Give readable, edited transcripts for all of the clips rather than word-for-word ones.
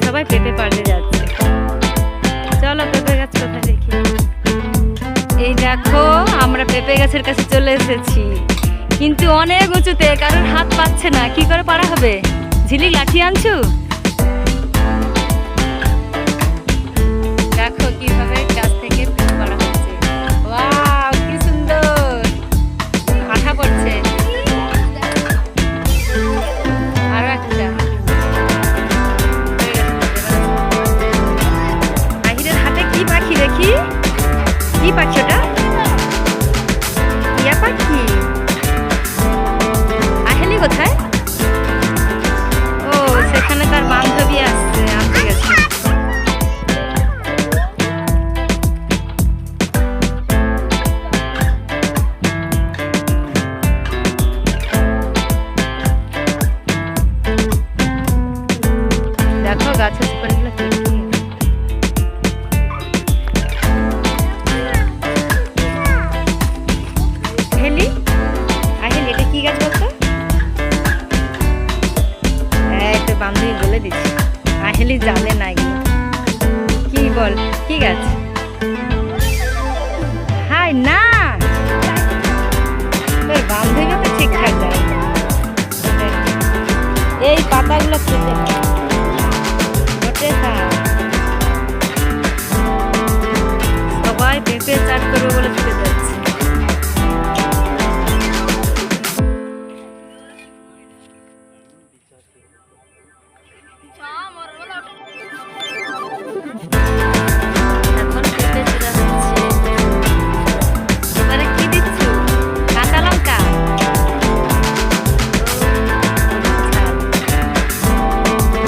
সবাই পেঁপে পাড়তে যাচ্ছে। চলো পেঁপে গাছ কোথায় দেখি। এই দেখো আমরা পেঁপে গাছের কাছে চলে এসেছি, কিন্তু অনেক উঁচুতে, কারণ হাত পাচ্ছে না। কি করে পারা হবে? ঝিলিক লাঠি আনছু? দেখো কিভাবে গাছ থেকে পেঁপে পাড়া হচ্ছে। ওয়াও, কি সুন্দর আঠা পড়ছে। আরো একটা। আহিরের হাতে কি পাখি দেখি? কি পাখি ওটা? টিয়া পাখি। আহেলি কোথায়? ও, সেখানে তার বান্ধবী আসছে, আনতে গেছে। দেখো গাছের সুপারিগুলো কি হেলি। আহেলি, এটা কি গাছ বলতো? এই তো বান্ধবী বলে দিচ্ছি, আহেলি জানে না এগুলো। কি বল, কি গাছ? হাই না, তোর বান্ধবী তো ঠিকঠাক জানে। এই পাতাগুলো কেটে সবাই পেঁপে চাট করবে বলে ছুটে যাচ্ছে। এখন পেঁপে চূড়া হচ্ছে। এবারে কি দিচ্ছ? কাঁচা লঙ্কা।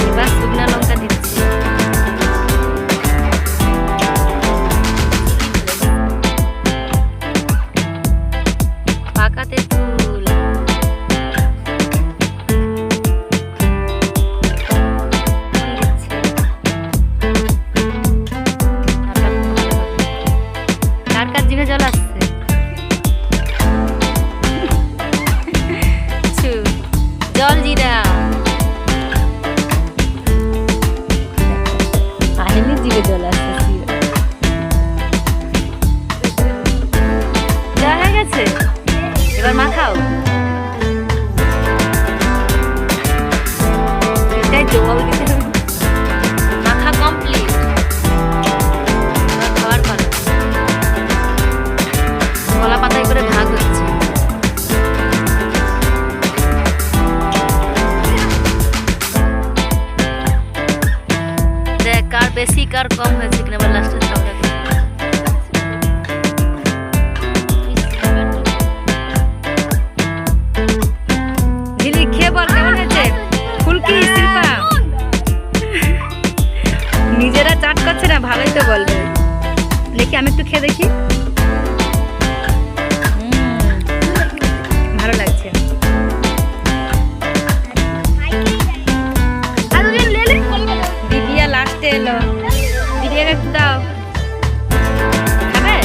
এবার শুকনো লঙ্কা দিচ্ছি। পাকাতে ফুল। কার কার জিভে জল আসছে? জল জিরা। আহেলি জিভে জল আসছে। যা হয়ে গেছে, এবার মাখাও। এটাই জল দিতে হবে। মাখা কমপ্লিট। খাওয়ার পালা। কলা পাতায় করে ভাগ হচ্ছে। দেখ কার বেশি কার কম হয়েছে কিনা, আবার লাস্টে ঝগড়া করছে। ঝিলিক খেয়ে বল কেমন হয়েছে? ফুলকি, শিল্পা নিজেরা চাট করছে না, ভালোই তো বলবে। দেখি আমি একটু খেয়ে দেখি। ভালো লাগছে। দিদিয়া লাস্টে এলো, দিদিয়াকে একটু দাও। খাবে?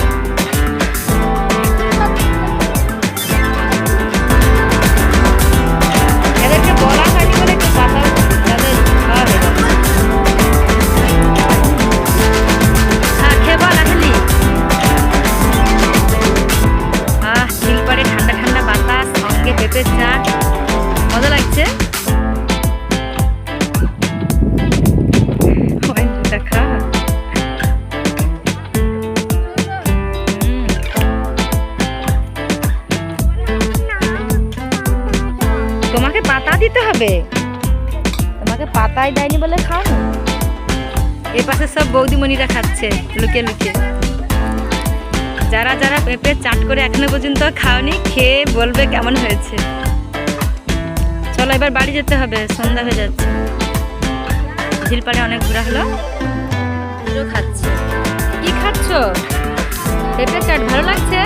এদেরকে বলা হয়নি বলে একটু পাতা তাদের খাওয়া হয়ে যাচ্ছে। হ্যাঁ, খেয়ে বল আহেলি। শিলপাড়ে ঠান্ডা ঠান্ডা বাতাস, সঙ্গে পেঁপে চাট, মজা লাগছে। খা। তোমাকে পাতা দিতে হবে, তোমাকে পাতাই দেয়নি বলে খাও। এই পাশে সব বৌদিমণিরা খাচ্ছে লুকিয়ে লুকিয়ে। যারা যারা পেঁপে চাট করে এখনো পর্যন্ত খাওনি, খেয়ে বলবে কেমন হয়েছে। চলো এবার বাড়ি যেতে হবে, সন্ধ্যা হয়ে যাচ্ছে। ঝিলপাড়ে অনেক ঘোরা হলো। খাচ্ছে। কি খাচ্ছ? পেঁপে চাট ভালো লাগছে?